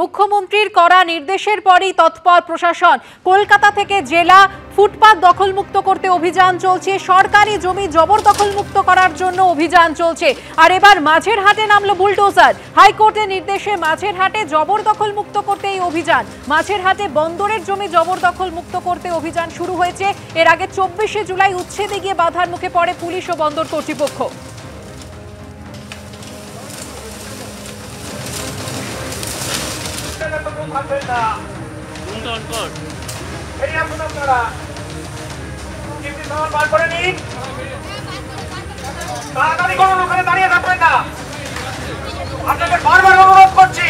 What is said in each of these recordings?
মুখ্যমন্ত্রীর করা নির্দেশের পরই তৎপর প্রশাসন। কলকাতা থেকে জেলা ফুটপাত দখলমুক্ত করতে অভিযান চলছে, সরকারি জমি জবরদখলমুক্ত করার জন্য অভিযান চলছে। আর এবার মাঝেরহাটে নামলো বুলডোজার। হাইকোর্টের নির্দেশে মাঝেরহাটে জবরদখলমুক্ত করতে এই অভিযান। মাঝেরহাটে বন্দরের জমি জবরদখলমুক্ত করতে অভিযান শুরু হয়েছে। এর আগে 24শে জুলাই উচ্ছেদে গিয়ে বাধার মুখে পড়ে পুলিশ ও বন্দর কর্তৃপক্ষ। দাঁড়িয়ে থাকবেন না, আপনাদের বারবার অনুরোধ করছি,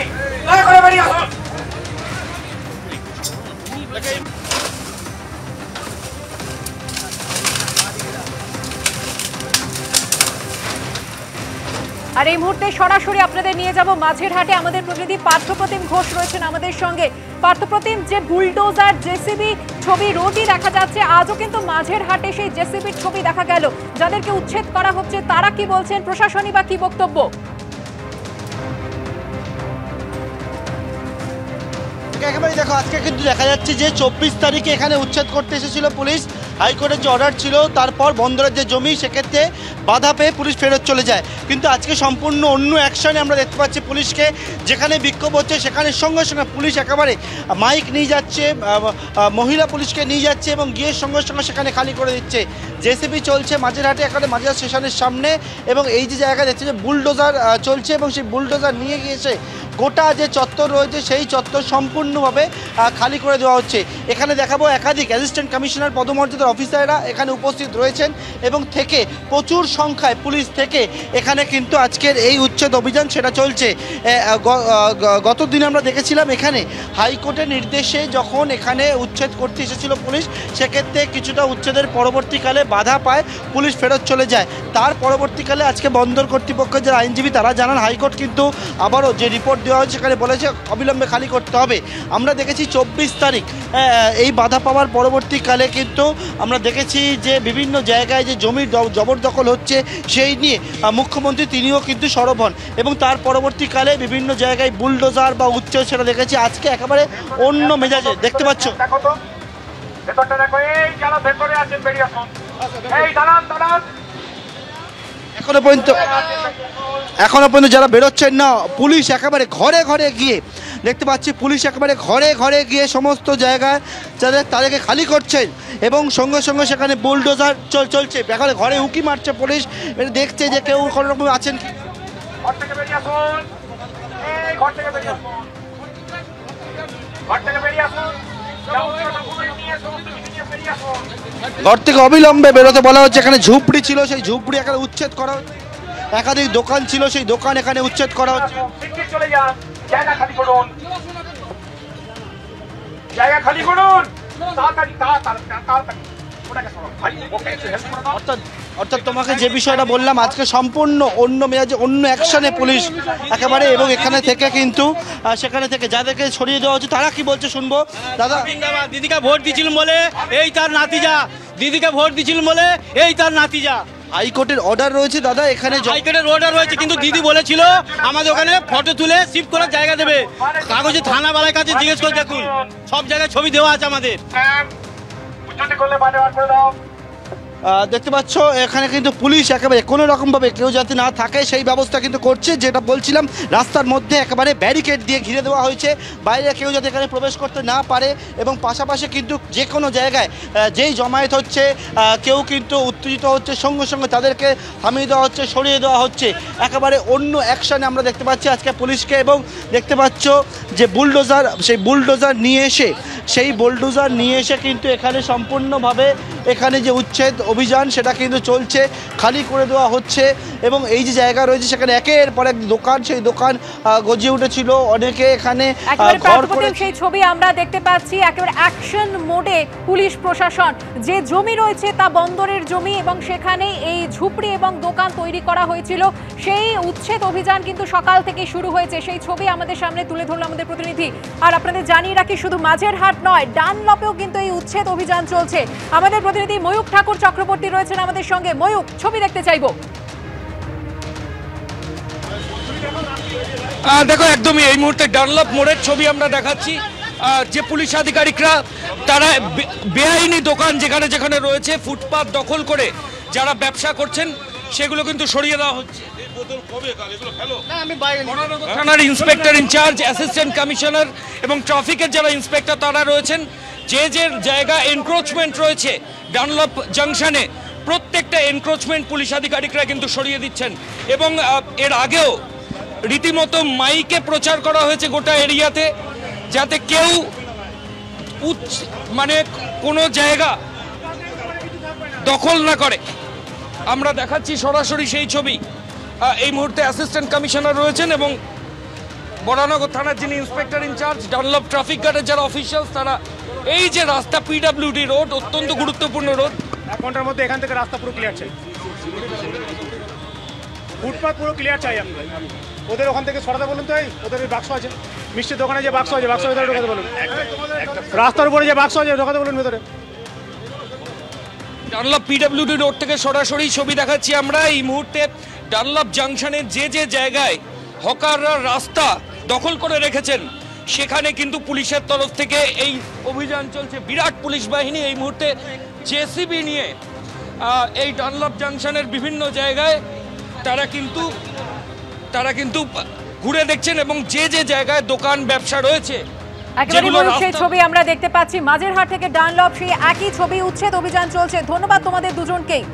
দয়া করে বেরিয়ে আসুন। আর এই মুহূর্তে সরাসরি আপনাদের নিয়ে যাব মাঝেরহাটে। আমাদের প্রতিনিধি পার্থপ্রতিম ঘোষ রয়েছেন আমাদের সঙ্গে। পার্থপ্রতিম, যে বুলডোজার জেসিবি ছবি রোজই দেখা যাচ্ছে, আজও কিন্তু মাঝেরহাটে সেই জেসিবির ছবি দেখা গেল। যাদেরকে উচ্ছেদ করা হচ্ছে তারা কি বলছেন, প্রশাসনই বা কি বক্তব্য? একেবারে দেখো, আজকে কিন্তু দেখা যাচ্ছে যে 24 তারিখে এখানে উচ্ছেদ করতে এসেছিল পুলিশ। হাইকোর্টের যে অর্ডার ছিল, তারপর বন্দরের যে জমি সেক্ষেত্রে বাধা পেয়ে পুলিশ ফেরত চলে যায়। কিন্তু আজকে সম্পূর্ণ অন্য অ্যাকশনে আমরা দেখতে পাচ্ছি পুলিশকে। যেখানে বিক্ষোভ হচ্ছে সেখানে সঙ্গে সঙ্গে পুলিশ একেবারে মাইক নিয়ে যাচ্ছে, মহিলা পুলিশকে নিয়ে যাচ্ছে এবং গিয়ে সঙ্গে সঙ্গে সেখানে খালি করে দিচ্ছে। জেসিবি চলছে মাঝেরহাটে, এখানে মাঝেরহাট স্টেশনের সামনে, এবং এই যে জায়গা দেখছে যে বুলডোজার চলছে এবং সেই বুলডোজার নিয়ে গিয়েছে গোটা যে চত্বর রয়েছে সেই চত্বর সম্পূর্ণভাবে খালি করে দেওয়া হচ্ছে। এখানে দেখাবো একাধিক অ্যাসিস্ট্যান্ট কমিশনার পদমর্যাদার অফিসাররা এখানে উপস্থিত রয়েছেন এবং থেকে প্রচুর সংখ্যায় পুলিশ থেকে এখানে কিন্তু আজকের এই উচ্ছেদ অভিযান সেটা চলছে। গত দিন আমরা দেখেছিলাম এখানে হাইকোর্টের নির্দেশে যখন এখানে উচ্ছেদ করতে এসেছিল পুলিশ, সেক্ষেত্রে কিছুটা উচ্ছেদের পরবর্তীকালে বাধা পায়, পুলিশ ফেরত চলে যায়। তার পরবর্তীকালে আজকে বন্দর কর্তৃপক্ষের যারা আইনজীবী তারা জানান হাইকোর্ট কিন্তু আবারও যে রিপোর্ট দেওয়া হয়েছে সেখানে বলেছে অবিলম্বে খালি করতে হবে। আমরা দেখেছি 24 তারিখ এই বাধা পাওয়ার পরবর্তীকালে কিন্তু আমরা দেখেছি যে বিভিন্ন জায়গায় যে জমির জবরদখল হচ্ছে সেই নিয়ে মুখ্যমন্ত্রী তিনিও কিন্তু সরব হন এবং তার পরবর্তীকালে বিভিন্ন জায়গায় বুলডোজার বা উচ্ছেদ সেটা দেখেছি। আজকে একেবারে অন্য মেজাজে দেখতে পাচ্ছ। এখনো পর্যন্ত যারা বেরোচ্ছেন না, পুলিশ একেবারে ঘরে ঘরে গিয়ে দেখতে পাচ্ছি, পুলিশ একেবারে ঘরে ঘরে গিয়ে সমস্ত জায়গায় তাদেরকে খালি করছেন এবং সঙ্গে সঙ্গে সেখানে বুলডোজার চলছে। এখানে ঘরে উঁকি মারছে পুলিশ, দেখছে যে কেউ কোনো রকম আছেন কি। ঘর থেকে অবিলম্বে বেরোতে বলা হচ্ছে। এখানে ঝুপড়ি ছিল, সেই ঝুপড়ি এখানে উচ্ছেদ করা হচ্ছে। একাধিক দোকান ছিল, সেই দোকান এখানে উচ্ছেদ করা হচ্ছে। অর্থাৎ তোমাকে যে বিষয়টা বললাম, আজকে সম্পূর্ণ অন্য মেজাজে অন্য অ্যাকশনে পুলিশ একেবারে, এবং এখানে থেকে কিন্তু সেখানে থেকে যাদেরকে সরিয়ে দেওয়া হচ্ছে তারা কি বলছে শুনবো। দাদা, দিদিকে ভোট দিয়েছিলেন বলে এই তার নাতিজা, দিদিকে ভোট দিয়েছিলেন বলে এই তার নাতিজা। হাইকোর্টের অর্ডার রয়েছে দাদা, এখানে হাইকোর্টের অর্ডার রয়েছে, কিন্তু দিদি বলেছিল আমাদের ওখানে ফটো তুলে শিফট করার জায়গা দেবে। কাগজে থানাওয়ালার কাছে জিজ্ঞেস করে দেখুন, সব জায়গায় ছবি দেওয়া আছে আমাদের। দেখতে পাচ্ছ এখানে কিন্তু পুলিশ একেবারে কোনো রকমভাবে কেউ যাতে না থাকে সেই ব্যবস্থা কিন্তু করছে। যেটা বলছিলাম, রাস্তার মধ্যে একেবারে ব্যারিকেড দিয়ে ঘিরে দেওয়া হয়েছে, বাইরে কেউ যাতে এখানে প্রবেশ করতে না পারে, এবং পাশাপাশি কিন্তু যে কোনো জায়গায় যেই জমায়েত হচ্ছে, কেউ কিন্তু উত্তেজিত হচ্ছে, সঙ্গে সঙ্গে তাদেরকে থামিয়ে দেওয়া হচ্ছে, সরিয়ে দেওয়া হচ্ছে। একেবারে অন্য অ্যাকশানে আমরা দেখতে পাচ্ছি আজকে পুলিশকে, এবং দেখতে পাচ্ছ যে বুলডোজার, সেই বুলডোজার নিয়ে এসে কিন্তু এখানে সম্পূর্ণভাবে এখানে যে উচ্ছেদ অভিযান সেটা কিন্তু চলছে, খালি করে দেওয়া হচ্ছে। এবং এই যে জায়গা রয়েছে সেখানে একের পর এক দোকান, সেই দোকান গজিয়ে উঠেছিল, অনেকে এখানে ঘর করে। সেই ছবি আমরা দেখতে পাচ্ছি, একেবারে অ্যাকশন মোডে পুলিশ প্রশাসন। যে জমি রয়েছে তা বন্দরের জমি, এবং সেখানে এই ঝুপড়ি এবং দোকান তৈরি করা হয়েছিল। সেই উচ্ছেদ অভিযান কিন্তু সকাল থেকে শুরু হয়েছে, সেই ছবি আমাদের সামনে তুলে ধরলো আমাদের প্রতিনিধি। আর আপনাদের জানিয়ে রাখি, শুধু মাঝেরহাট নয়, ডানলপেও কিন্তু এই উচ্ছেদ অভিযান চলছে। আমাদের প্রতিনিধি ময়ূক ঠাকুর চক্রবর্তী রয়েছেন আমাদের সঙ্গে। ময়ূক, ছবি দেখতে চাইবো। দেখো একদমই এই মুহূর্তে ডানলপ মোড়ের ছবি আমরা দেখাচ্ছি। যে পুলিশ আধিকারিকরা তারা বেআইনি দোকান যেখানে যেখানে রয়েছে ফুটপাত দখল করে যারা ব্যবসা করছেন সেগুলো কিন্তু সরিয়ে দেওয়া হচ্ছে। থানার ইন্সপেক্টর ইনচার্জ, অ্যাসিস্ট্যান্ট কমিশনার এবং ট্রাফিকের যারা ইন্সপেক্টর তারা রয়েছেন, যে যে জায়গা এনক্রোচমেন্ট রয়েছে ডানলপ জাংশনে প্রত্যেকটা এনক্রোচমেন্ট পুলিশ আধিকারিকরা কিন্তু সরিয়ে দিচ্ছেন। এবং এর আগেও রীতিমতো মাইকে প্রচার করা হয়েছে গোটা এরিয়াতে যাতে কেউ মানে কোনো জায়গা দখল না করে। আমরা দেখাচ্ছি সরাসরি সেই ছবি। এই মুহূর্তে অ্যাসিস্ট্যান্ট কমিশনার রয়েছেন এবং বরানগর থানার যিনি ইন্সপেক্টর ইনচার্জ, ডানলপ ট্রাফিক গার্ডের যারা অফিসিয়ালস তারা এই যে রাস্তা পিডব্লিউডি রোড অত্যন্ত গুরুত্বপূর্ণ রোড, 1 ঘন্টার মধ্যে এখান থেকে রাস্তা পুরো ক্লিয়ার চাই, ফুটপাথ পুরো ক্লিয়ার চাই। আমরা ওদের ওখান থেকে সরাতে বলুন তো, ওদের বাক্স আছে, মিষ্টির দোকানে যে বাক্স আছে, বাক্সের ভেতরে ঢোকাতে বলুন, রাস্তার উপরে যে বাক্স আছে ঢোকাতে বলুন ভেতরে। ডানলপ পিডব্লিউডি রোড থেকে সরাসরি ছবি দেখাচ্ছি আমরা। এই মুহূর্তে ডানলপ জাংশনে যে যে জায়গায় হকাররা রাস্তা দখল করে রেখেছেন সেখানে কিন্তু পুলিশের তরফ থেকে এই অভিযান চলছে। বিরাট পুলিশ বাহিনী এই মুহূর্তে জেসিবি নিয়ে এই ডানলপ জাংশনের বিভিন্ন জায়গায় তারা কিন্তু ঘুরে দেখছেন এবং যে যে জায়গায় দোকান ব্যবসা রয়েছে একেবারে সেই ছবি আমরা দেখতে পাচ্ছি। মাঝেরহাট থেকে ডানলপ সেই একই ছবি, উচ্ছেদ অভিযান চলছে। ধন্যবাদ তোমাদের দুজনকেই।